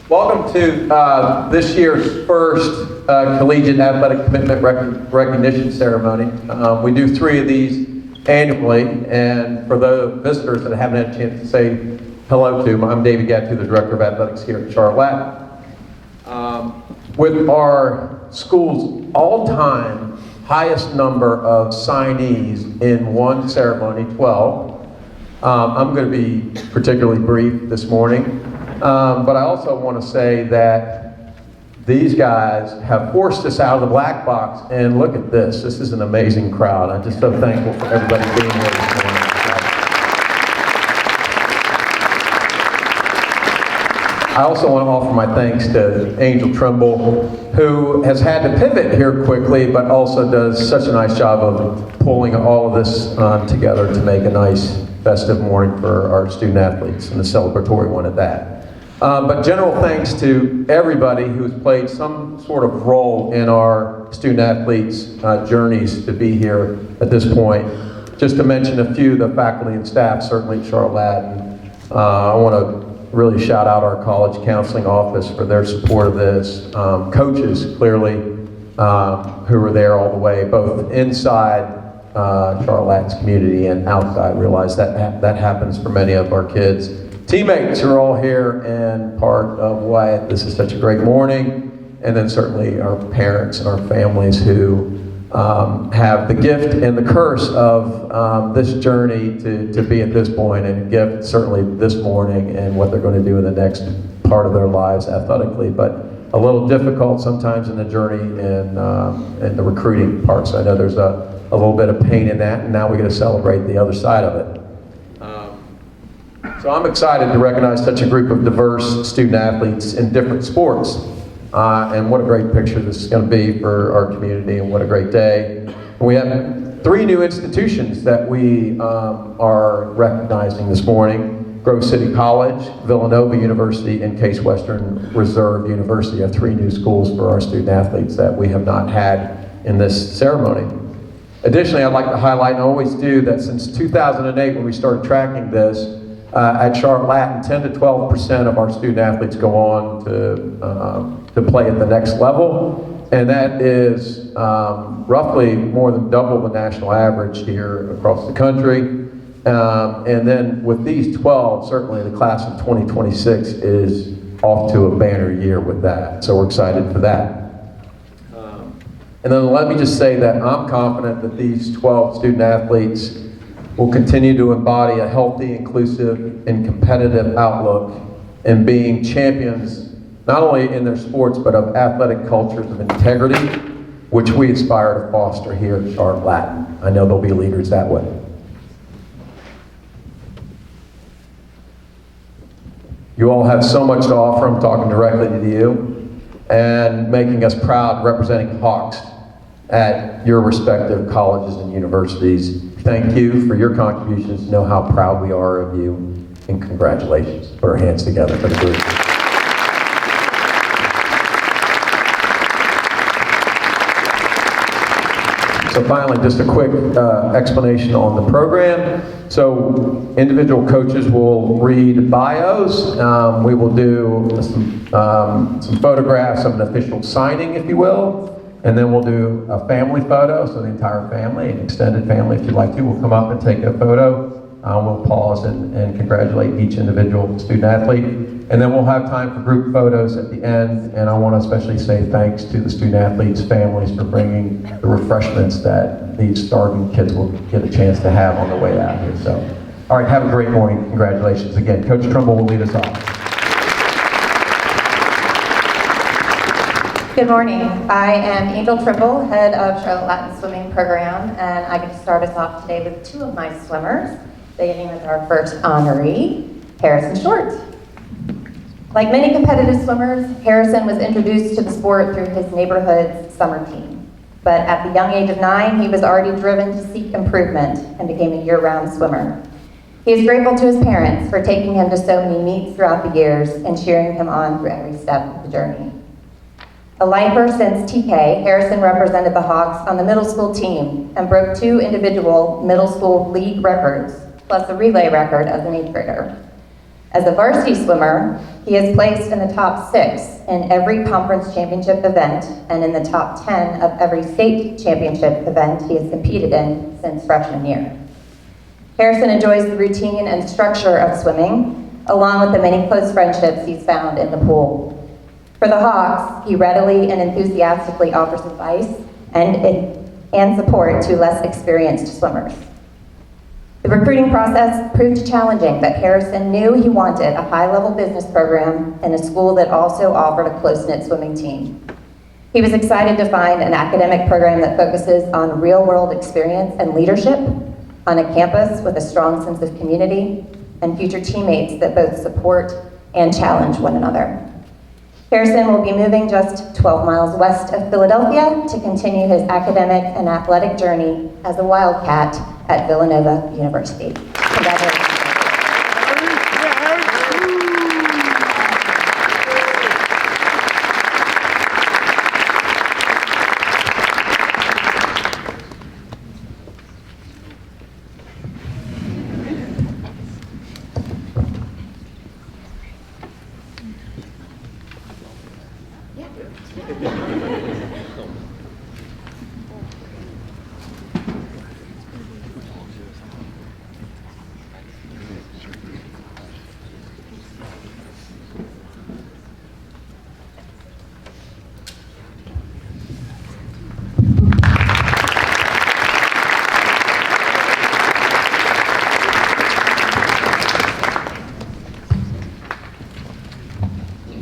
Welcome to this year's first Collegiate Athletic Commitment Recognition Ceremony. We do 3 of these annually, and for the visitors that haven't had a chance to say hello to, I'm David Gatoux, the Director of Athletics here at Charlotte. With our school's all-time highest number of signees in one ceremony, 12, I'm going to be particularly brief this morning. But I also want to say that these guys have forced us out of the black box, and look at this. This is an amazing crowd. I'm just so thankful for everybody being here this morning. I also want to offer my thanks to Angel Trimble, who has had to pivot here quickly, but also does such a nice job of pulling all of this together to make a nice festive morning for our student athletes, and a celebratory one at that. But general thanks to everybody who's played some sort of role in our student athletes' journeys to be here at this point. Just to mention a few, the faculty and staff, certainly at Charlotte. I want to really shout out our college counseling office for their support of this. Coaches, clearly, who were there all the way, both inside Charlotte's community and outside. Realize that happens for many of our kids. Teammates are all here and part of why this is such a great morning, and then certainly our parents and our families who have the gift and the curse of this journey to be at this point, and gift certainly this morning and what they're going to do in the next part of their lives athletically, but a little difficult sometimes in the journey and the recruiting part. So I know there's a little bit of pain in that, and now we get to celebrate the other side of it. So I'm excited to recognize such a group of diverse student athletes in different sports. And what a great picture this is going to be for our community, and what a great day. We have 3 new institutions that we are recognizing this morning. Grove City College, Villanova University, and Case Western Reserve University are 3 new schools for our student athletes that we have not had in this ceremony. Additionally, I'd like to highlight, and I always do, that since 2008 when we started tracking this, at Charlotte, 10 to 12% of our student athletes go on to play at the next level, and that is roughly more than double the national average here across the country. And then with these 12, certainly the class of 2026 is off to a banner year with that, so we're excited for that. And then let me just say that I'm confident that these 12 student athletes will continue to embody a healthy, inclusive, and competitive outlook, and being champions not only in their sports but of athletic cultures of integrity, which we aspire to foster here at Charlotte Latin. I know they'll be leaders that way. You all have so much to offer. I'm talking directly to you, and making us proud representing Hawks at your respective colleges and universities. Thank you for your contributions. Know how proud we are of you, and congratulations. Put our hands together for the group. So finally, just a quick explanation on the program. So individual coaches will read bios. We will do some photographs of an official signing, if you will. And then we'll do a family photo, so the entire family, an extended family if you'd like to, will come up and take a photo. We'll pause and congratulate each individual student athlete. And then we'll have time for group photos at the end. And I want to especially say thanks to the student athletes' families for bringing the refreshments that these starving kids will get a chance to have on the way out here. So, all right, have a great morning. Congratulations again. Coach Trimble will lead us off. Good morning. I am Angel Trimble, head of Charlotte Latin Swimming Program, and I get to start us off today with 2 of my swimmers, beginning with our first honoree, Harrison Short. Like many competitive swimmers, Harrison was introduced to the sport through his neighborhood's summer team. But at the young age of 9, he was already driven to seek improvement and became a year-round swimmer. He is grateful to his parents for taking him to so many meets throughout the years and cheering him on through every step of the journey. A lifer since TK, Harrison represented the Hawks on the middle school team and broke 2 individual middle school league records, plus a relay record as an 8th grader. As a varsity swimmer, he is placed in the top 6 in every conference championship event and in the top 10 of every state championship event he has competed in since freshman year. Harrison enjoys the routine and structure of swimming, along with the many close friendships he's found in the pool. For the Hawks, he readily and enthusiastically offers advice and support to less experienced swimmers. The recruiting process proved challenging, but Harrison knew he wanted a high-level business program in a school that also offered a close-knit swimming team. He was excited to find an academic program that focuses on real-world experience and leadership, on a campus with a strong sense of community, and future teammates that both support and challenge one another. Harrison will be moving just 12 miles west of Philadelphia to continue his academic and athletic journey as a Wildcat at Villanova University. Congratulations.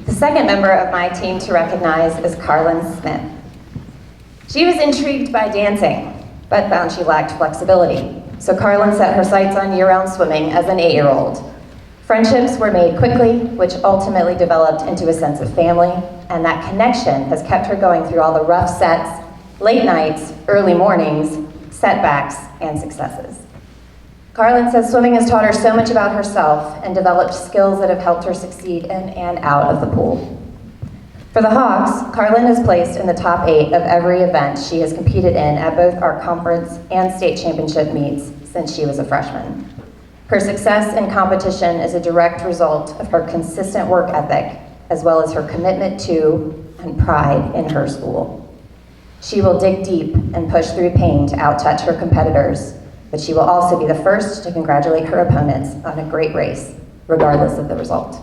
The second member of my team to recognize is Karlin Smith. She was intrigued by dancing, but found she lacked flexibility. So Karlin set her sights on year-round swimming as an 8-year-old. Friendships were made quickly, which ultimately developed into a sense of family, and that connection has kept her going through all the rough sets, late nights, early mornings, setbacks, and successes. Karlin says swimming has taught her so much about herself and developed skills that have helped her succeed in and out of the pool. For the Hawks, Karlin is placed in the top 8 of every event she has competed in at both our conference and state championship meets since she was a freshman. Her success in competition is a direct result of her consistent work ethic, as well as her commitment to and pride in her school. She will dig deep and push through pain to outtouch her competitors, but she will also be the first to congratulate her opponents on a great race, regardless of the result.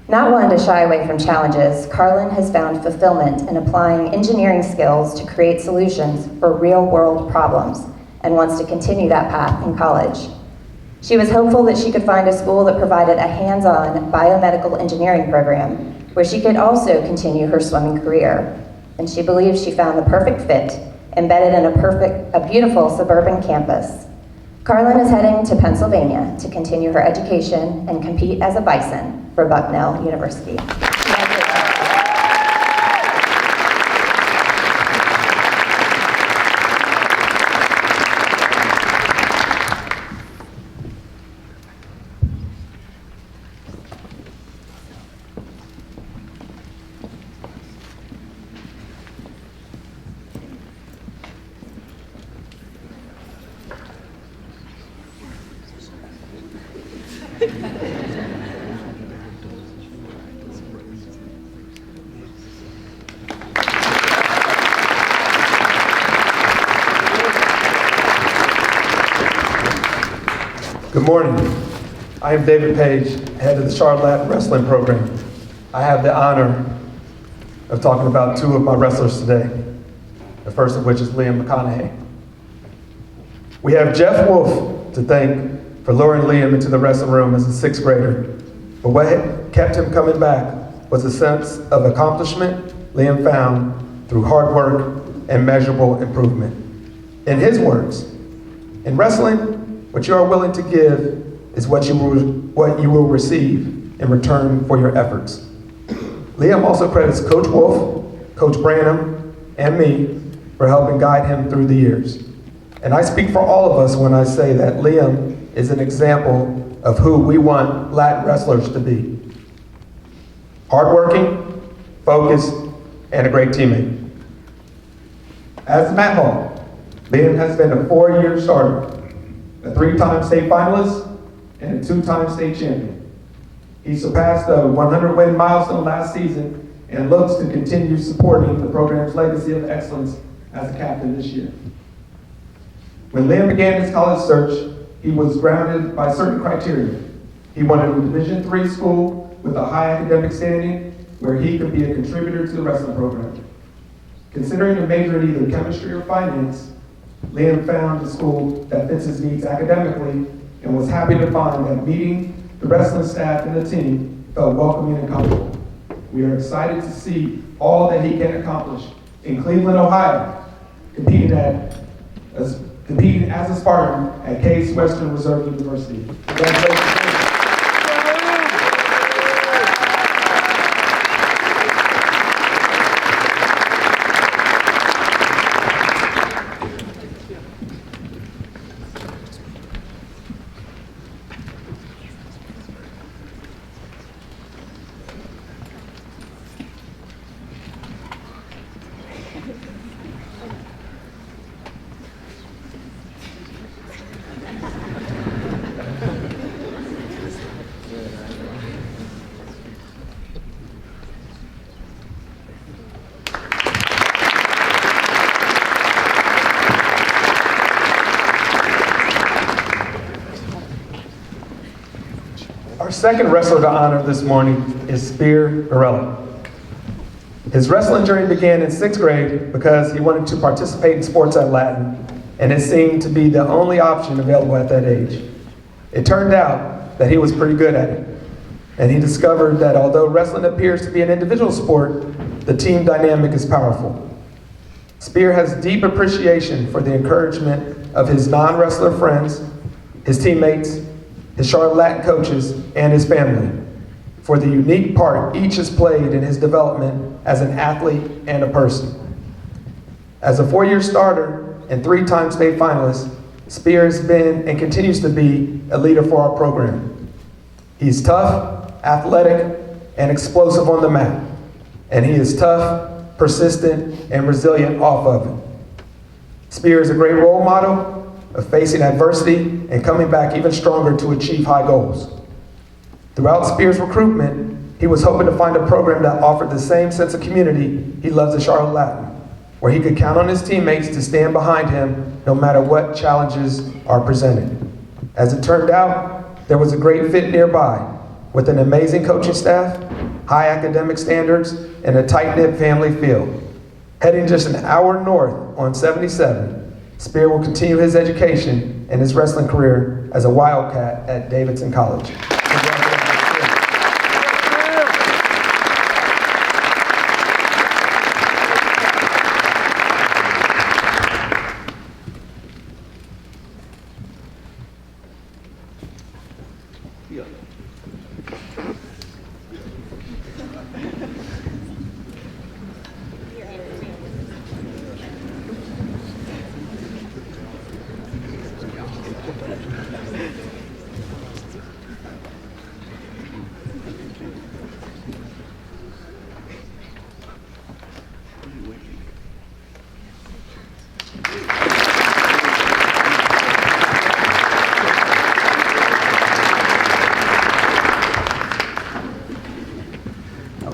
Not one to shy away from challenges, Karlin has found fulfillment in applying engineering skills to create solutions for real-world problems and wants to continue that path in college. She was hopeful that she could find a school that provided a hands-on biomedical engineering program where she could also continue her swimming career, and she believes she found the perfect fit embedded in a beautiful suburban campus. Karlin is heading to Pennsylvania to continue her education and compete as a Bison for Bucknell University. Good morning. I am David Page, head of the Charlotte Wrestling Program. I have the honor of talking about 2 of my wrestlers today, the first of which is Liam McConaughy. We have Jeff Wolf to thank for luring Liam into the wrestling room as a 6th grader. But what kept him coming back was a sense of accomplishment Liam found through hard work and measurable improvement. In his words, in wrestling, what you are willing to give is what you will receive in return for your efforts. Liam also credits Coach Wolf, Coach Branham, and me for helping guide him through the years. And I speak for all of us when I say that Liam is an example of who we want Latin wrestlers to be. Hardworking, focused, and a great teammate. As Matt Hall, Liam has been a 4-year starter, a 3-time state finalist, and a 2-time state champion. He surpassed the 100-win milestone last season and looks to continue supporting the program's legacy of excellence as a captain this year. When Liam began his college search, he was grounded by certain criteria. He wanted a Division III school with a high academic standing where he could be a contributor to the wrestling program. Considering a major in either chemistry or finance, Liam found a school that fits his needs academically and was happy to find that meeting the wrestling staff and the team felt welcoming and comfortable. We are excited to see all that he can accomplish in Cleveland, Ohio, competing as a Spartan at Case Western Reserve University. Congratulations. Our second wrestler to honor this morning is Spear Gorelick. His wrestling journey began in 6th grade because he wanted to participate in sports at Latin, and it seemed to be the only option available at that age. It turned out that he was pretty good at it, and he discovered that although wrestling appears to be an individual sport, the team dynamic is powerful. Spear has deep appreciation for the encouragement of his non-wrestler friends, his teammates, his Charlotte Latin coaches, and his family, for the unique part each has played in his development as an athlete and a person. As a 4-year starter and 3-time state finalist, Spear has been and continues to be a leader for our program. He's tough, athletic, and explosive on the mat, and he is tough, persistent, and resilient off of it. Spear is a great role model of facing adversity and coming back even stronger to achieve high goals. Throughout Spear's recruitment, he was hoping to find a program that offered the same sense of community he loves at Charlotte Latin, where he could count on his teammates to stand behind him no matter what challenges are presented. As it turned out, there was a great fit nearby, with an amazing coaching staff, high academic standards, and a tight-knit family feel. Heading just an hour north on 77, Spear will continue his education and his wrestling career as a Wildcat at Davidson College.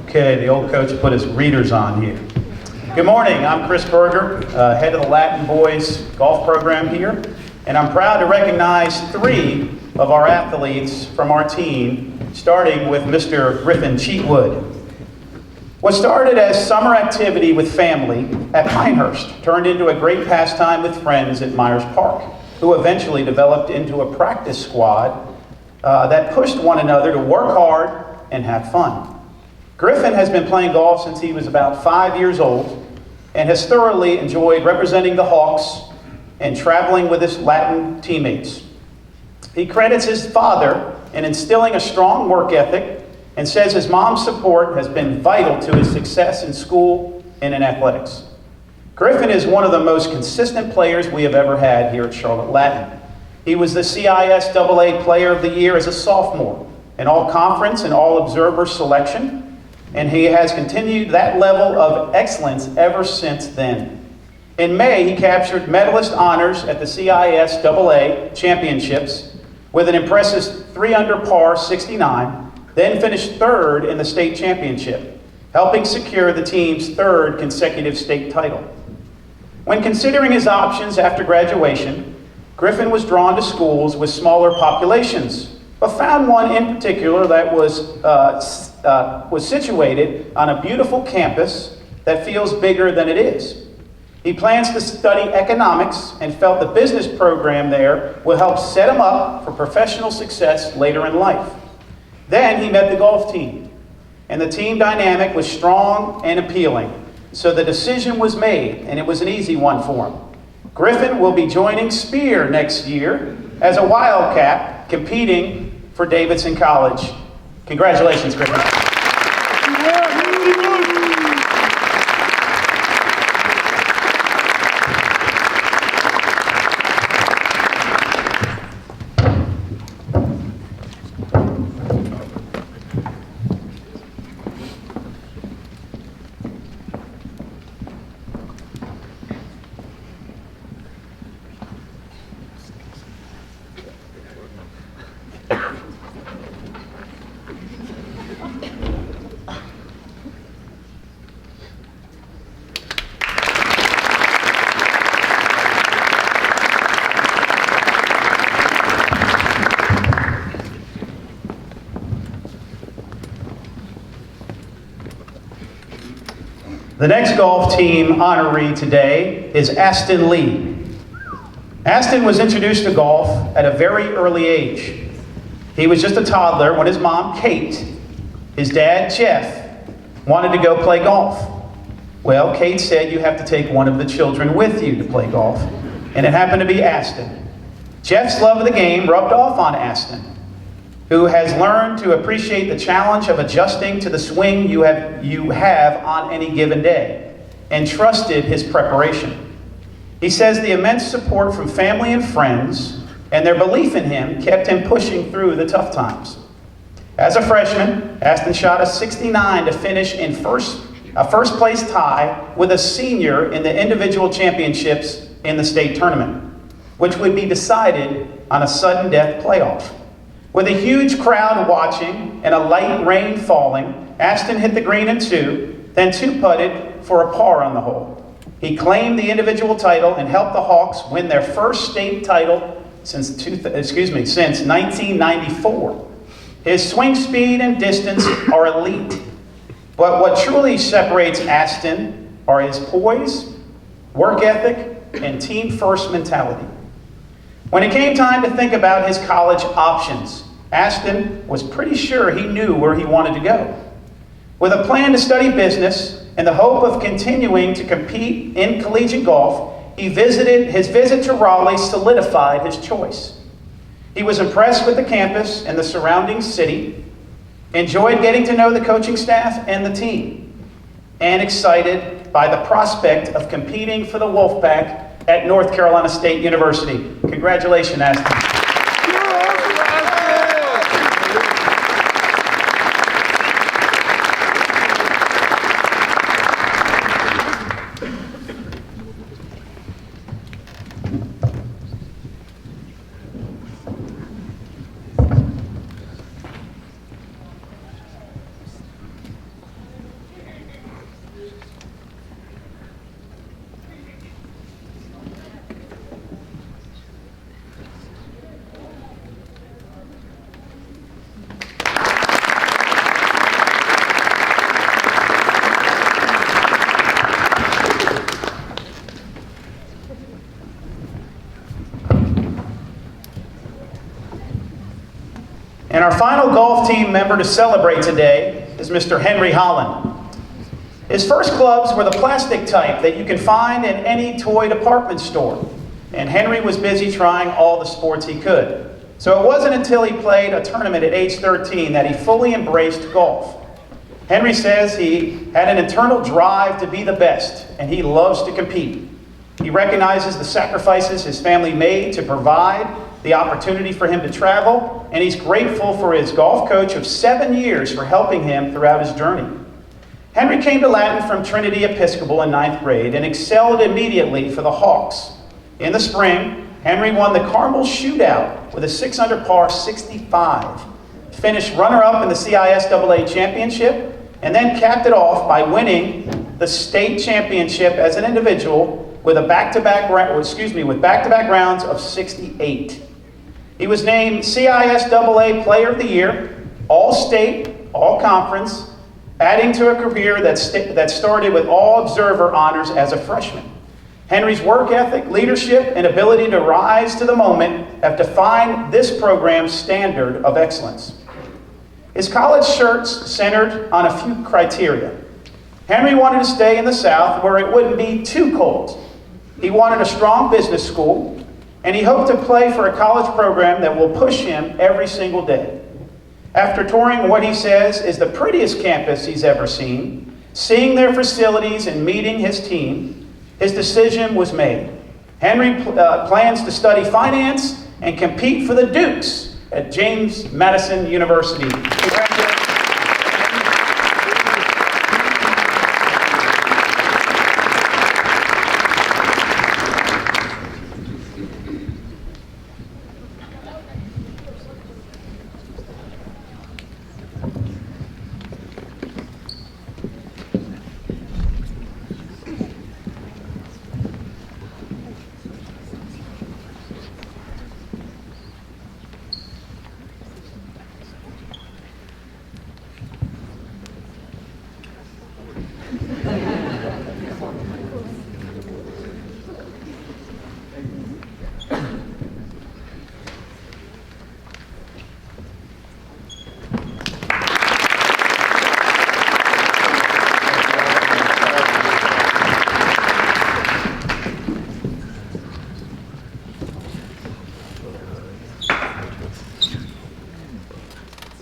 Okay, the old coach put his readers on here. Good morning, I'm Chris Berger, head of the Latin Boys golf program here, and I'm proud to recognize 3 of our athletes from our team, starting with Mr. Griffin Cheatwood. What started as summer activity with family at Pinehurst turned into a great pastime with friends at Myers Park, who eventually developed into a practice squad that pushed one another to work hard and have fun. Griffin has been playing golf since he was about 5 years old and has thoroughly enjoyed representing the Hawks and traveling with his Latin teammates. He credits his father in instilling a strong work ethic and says his mom's support has been vital to his success in school and in athletics. Griffin is one of the most consistent players we have ever had here at Charlotte Latin. He was the CISAA Player of the Year as a sophomore, an all-conference and all-observer selection, and he has continued that level of excellence ever since then. In May, he captured medalist honors at the CISAA Championships with an impressive 3 under par 69, then finished third in the state championship, helping secure the team's third consecutive state title. When considering his options after graduation, Griffin was drawn to schools with smaller populations, but found one in particular that was situated on a beautiful campus that feels bigger than it is. He plans to study economics and felt the business program there will help set him up for professional success later in life. Then he met the golf team, and the team dynamic was strong and appealing, so the decision was made, and it was an easy one for him. Griffin will be joining Spear next year as a Wildcat, competing for Davidson College. Congratulations, Griffin. The next golf team honoree today is Aston Lee. Aston was introduced to golf at a very early age. He was just a toddler when his mom, Kate, his dad, Jeff, wanted to go play golf. Well, Kate said you have to take one of the children with you to play golf, and it happened to be Aston. Jeff's love of the game rubbed off on Aston, who has learned to appreciate the challenge of adjusting to the swing you have on any given day, and trusted his preparation. He says the immense support from family and friends and their belief in him kept him pushing through the tough times. As a freshman, Aston shot a 69 to finish in a first place tie with a senior in the individual championships in the state tournament, which would be decided on a sudden death playoff. With a huge crowd watching and a light rain falling, Aston hit the green in two, then two-putted for a par on the hole. He claimed the individual title and helped the Hawks win their first state title since 1994. His swing speed and distance are elite, but what truly separates Aston are his poise, work ethic, and team-first mentality. When it came time to think about his college options, Aston was pretty sure he knew where he wanted to go. With a plan to study business and the hope of continuing to compete in collegiate golf, his visit to Raleigh solidified his choice. He was impressed with the campus and the surrounding city, enjoyed getting to know the coaching staff and the team, and excited by the prospect of competing for the Wolfpack at North Carolina State University. Congratulations, Aston. And our final golf team member to celebrate today is Mr. Henry Holland. His first clubs were the plastic type that you can find in any toy department store. And Henry was busy trying all the sports he could. So it wasn't until he played a tournament at age 13 that he fully embraced golf. Henry says he had an internal drive to be the best, and he loves to compete. He recognizes the sacrifices his family made to provide the opportunity for him to travel, and he's grateful for his golf coach of 7 years for helping him throughout his journey. Henry came to Latin from Trinity Episcopal in 9th grade and excelled immediately for the Hawks. In the spring, Henry won the Carmel Shootout with a 6 under par 65, finished runner-up in the CISAA championship, and then capped it off by winning the state championship as an individual with back-to-back rounds of 68. He was named CISAA Player of the Year, All-State, All-Conference, adding to a career that started with All-Observer honors as a freshman. Henry's work ethic, leadership, and ability to rise to the moment have defined this program's standard of excellence. His college shirts centered on a few criteria. Henry wanted to stay in the South where it wouldn't be too cold. He wanted a strong business school, and he hoped to play for a college program that will push him every single day. After touring what he says is the prettiest campus he's ever seen, seeing their facilities and meeting his team, his decision was made. Henry plans to study finance and compete for the Dukes at James Madison University. Congratulations.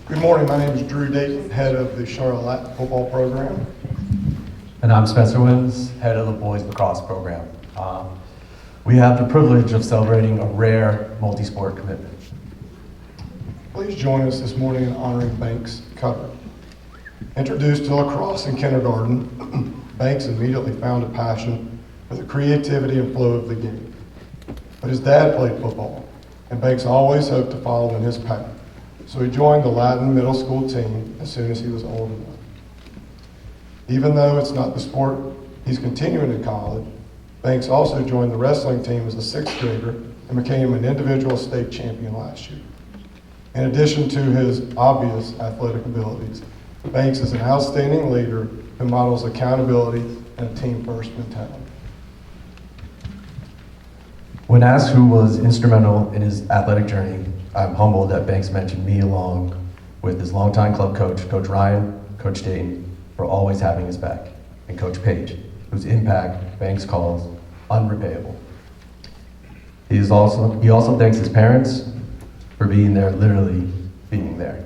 Good morning, my name is Drew Dayton, head of the Charlotte Latin football program. And I'm Spencer Wins, head of the boys lacrosse program. We have the privilege of celebrating a rare multi-sport commitment. Please join us this morning in honoring Banks Cutter. Introduced to lacrosse in kindergarten, Banks immediately found a passion for the creativity and flow of the game. But his dad played football, and Banks always hoped to follow in his path. So he joined the Latin middle school team as soon as he was old enough. Even though it's not the sport he's continuing in college, Banks also joined the wrestling team as a sixth grader and became an individual state champion last year. In addition to his obvious athletic abilities, Banks is an outstanding leader who models accountability and a team-first mentality. When asked who was instrumental in his athletic journey, I'm humbled that Banks mentioned me along with his longtime club coach, Coach Ryan, Coach Dayton, for always having his back, and Coach Page, whose impact Banks calls unrepayable. He also thanks his parents for being there, literally being there,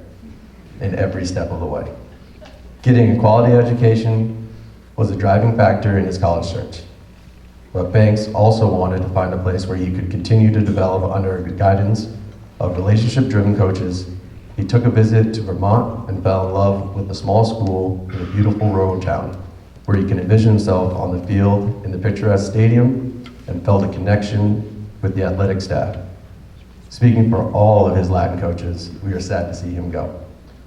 in every step of the way. Getting a quality education was a driving factor in his college search. But Banks also wanted to find a place where he could continue to develop under the guidance of relationship-driven coaches. He took a visit to Vermont and fell in love with a small school in a beautiful rural town, where he can envision himself on the field in the picturesque stadium and felt a connection with the athletic staff. Speaking for all of his Latin coaches, we are sad to see him go,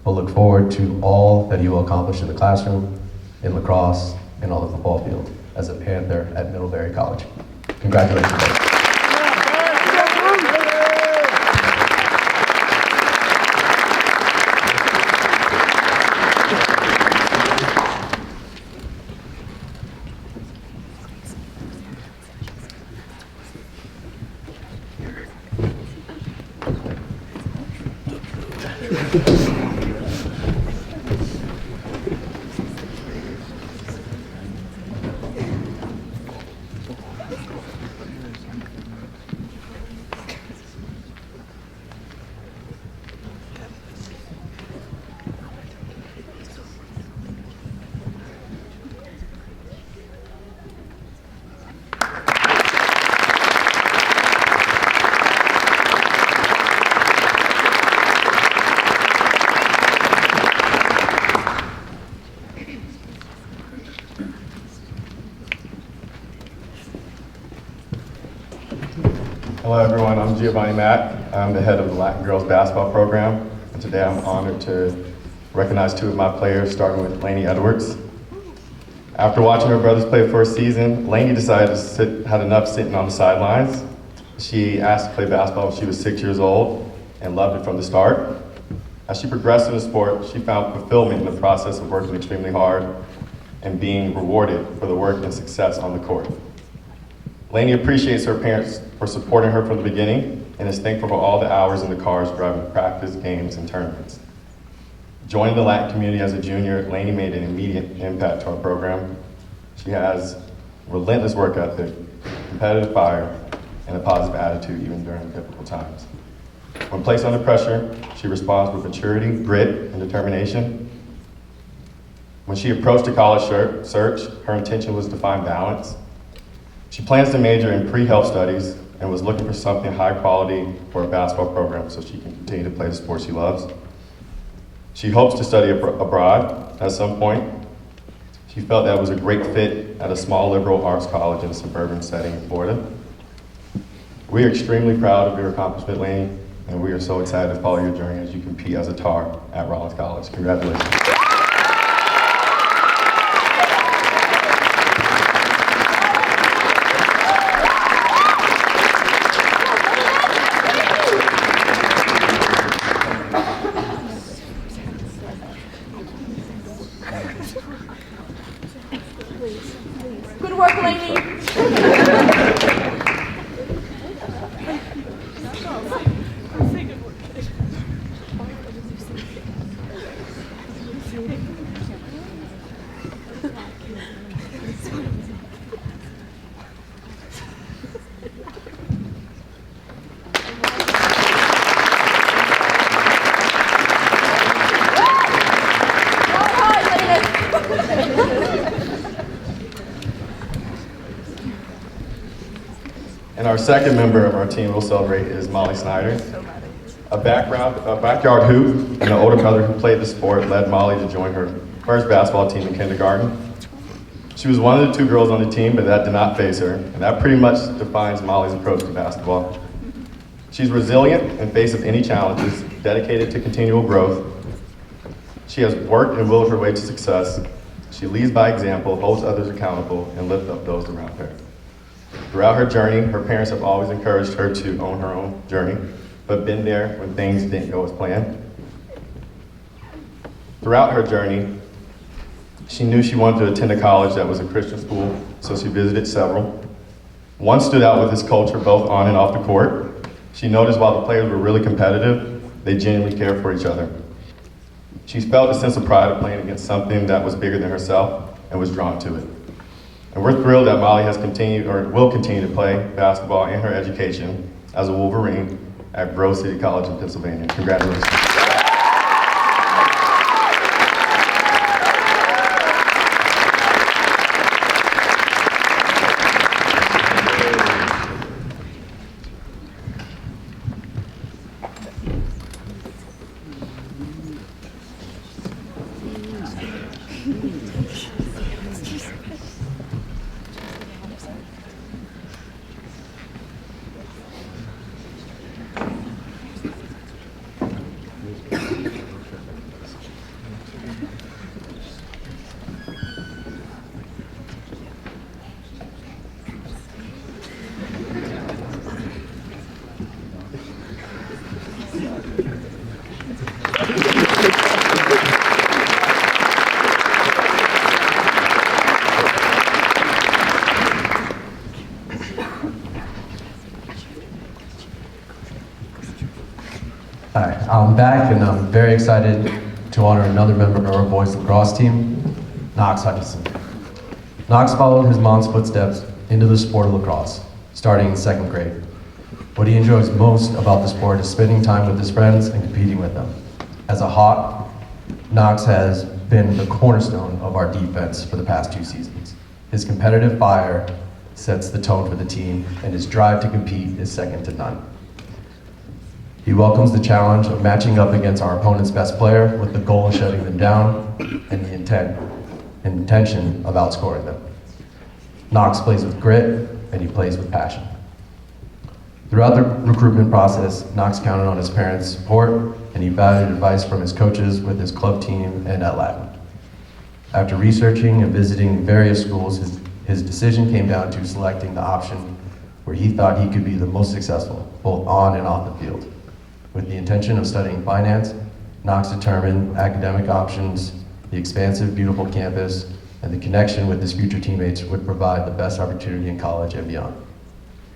but look forward to all that he will accomplish in the classroom, in lacrosse, and on the football field as a Panther at Middlebury College. Congratulations, Banks. Hello everyone, I'm Giovanni Mack. I'm the head of the Latin girls basketball program, and Today I'm honored to recognize two of my players, starting with Lainey Edwards. After watching her brothers play first season, Lainey decided had enough sitting on the sidelines. She asked to play basketball when she was 6 years old and loved it from the start. As she progressed in the sport, she found fulfillment in the process of working extremely hard and being rewarded for the work and success on the court. Lainey appreciates her parents for supporting her from the beginning and is thankful for all the hours in the cars driving to practice, games, and tournaments. Joining the Latin community as a junior, Lainey made an immediate impact to our program. She has relentless work ethic, competitive fire, and a positive attitude even during difficult times. When placed under pressure, she responds with maturity, grit, and determination. When she approached the college search, her intention was to find balance. She plans to major in pre-health studies and was looking for something high quality for a basketball program so she can continue to play the sport she loves. She hopes to study abroad at some point. She felt that was a great fit at a small liberal arts college in a suburban setting in Florida. We are extremely proud of your accomplishment, Lainey, and we are so excited to follow your journey as you compete as a TAR at Rollins College. Congratulations. Good work, Lainey. And our second member of our team we'll celebrate is Mollie Snyder. A backyard hoop and an older brother who played the sport led Mollie to join her first basketball team in kindergarten. She was one of the two girls on the team, but that did not faze her, and that pretty much defines Mollie's approach to basketball. She's resilient in face of any challenges, dedicated to continual growth. She has worked and willed her way to success. She leads by example, holds others accountable, and lifts up those around her. Throughout her journey, her parents have always encouraged her to own her own journey, but been there when things didn't go as planned. Throughout her journey, she knew she wanted to attend a college that was a Christian school, so she visited several. One stood out with its culture both on and off the court. She noticed while the players were really competitive, they genuinely cared for each other. She felt a sense of pride of playing against something that was bigger than herself and was drawn to it. And we're thrilled that Mollie has continued or will continue to play basketball in her education as a Wolverine at Grove City College in Pennsylvania. Congratulations. Hi, I'm back and I'm very excited to honor another member of our boys lacrosse team, Knox Hutchinson. Knox followed his mom's footsteps into the sport of lacrosse, starting in second grade. What he enjoys most about the sport is spending time with his friends and competing with them. As a Hawk, Knox has been the cornerstone of our defense for the past 2 seasons. His competitive fire sets the tone for the team, and his drive to compete is second to none. He welcomes the challenge of matching up against our opponent's best player with the goal of shutting them down and the intention of outscoring them. Knox plays with grit, and he plays with passion. Throughout the recruitment process, Knox counted on his parents' support and he valued advice from his coaches with his club team and at Latin. After researching and visiting various schools, his decision came down to selecting the option where he thought he could be the most successful, both on and off the field. With the intention of studying finance, Knox determined academic options, the expansive, beautiful campus, and the connection with his future teammates would provide the best opportunity in college and beyond.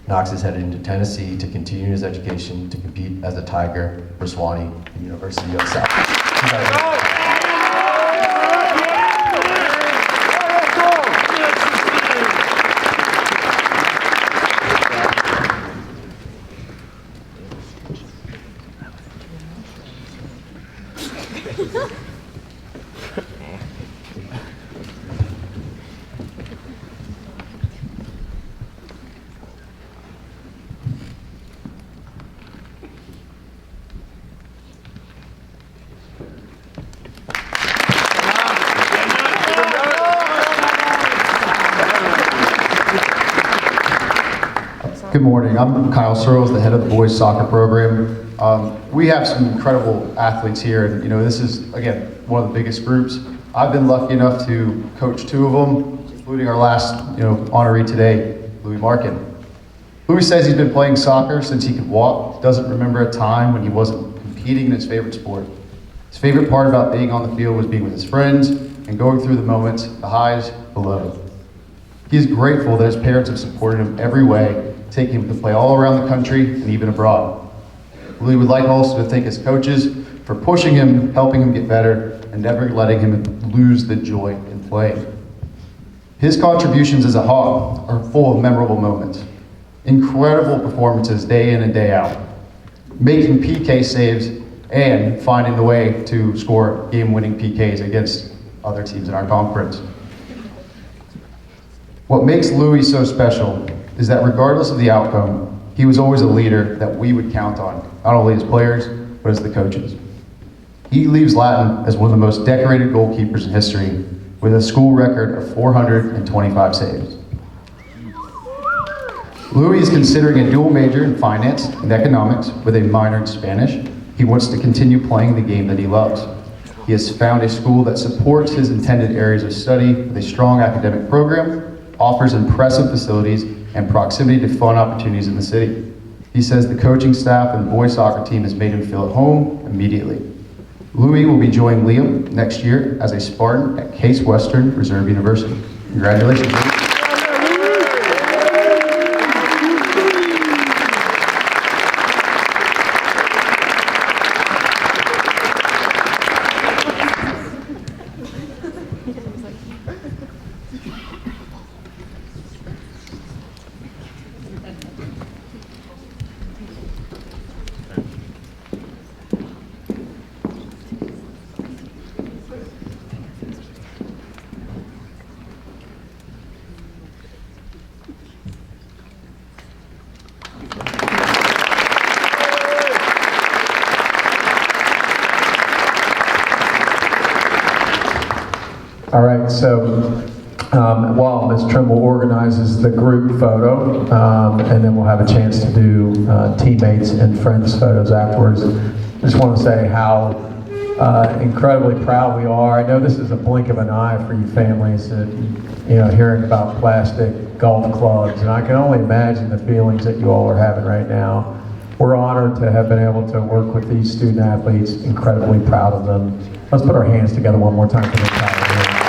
Knox is headed into Tennessee to continue his education to compete as a Tiger for Sewanee, the University of South. Good morning. I'm Kyle Searles, the head of the boys soccer program. We have some incredible athletes here, and this is, again, one of the biggest groups. I've been lucky enough to coach 2 of them, including our last honoree today, Louis Markin. Louis says he's been playing soccer since he could walk. Doesn't remember a time when he wasn't competing in his favorite sport. His favorite part about being on the field was being with his friends and going through the moments, the highs, the lows. He's grateful that his parents have supported him every way, taking him to play all around the country and even abroad. Louis would like also to thank his coaches for pushing him, helping him get better, and never letting him lose the joy in playing. His contributions as a Hawk are full of memorable moments. Incredible performances day in and day out. Making PK saves and finding the way to score game-winning PKs against other teams in our conference. What makes Louis so special is that regardless of the outcome, he was always a leader that we would count on, not only as players, but as the coaches. He leaves Latin as one of the most decorated goalkeepers in history, with a school record of 425 saves. Louis is considering a dual major in finance and economics with a minor in Spanish. He wants to continue playing the game that he loves. He has found a school that supports his intended areas of study with a strong academic program, offers impressive facilities, and proximity to fun opportunities in the city. He says the coaching staff and boys soccer team has made him feel at home immediately. Louis will be joining Liam next year as a Spartan at Case Western Reserve University. Congratulations, Louis. All right, so while Ms. Trimble organizes the group photo, and then we'll have a chance to do teammates and friends photos afterwards, I just want to say how incredibly proud we are. I know this is a blink of an eye for you families, hearing about plastic golf clubs, and I can only imagine the feelings that you all are having right now. We're honored to have been able to work with these student athletes, incredibly proud of them. Let's put our hands together one more time for the entire room.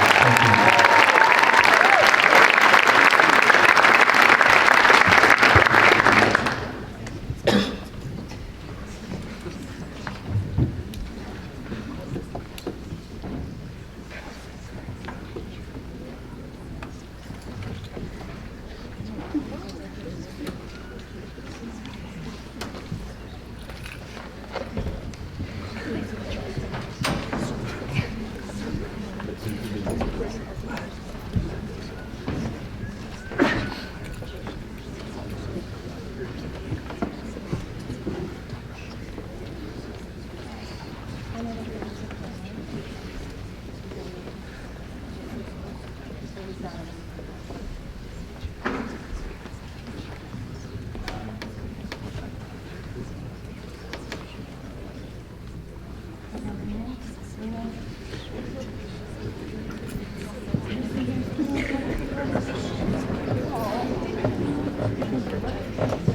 Thank you. Thank you.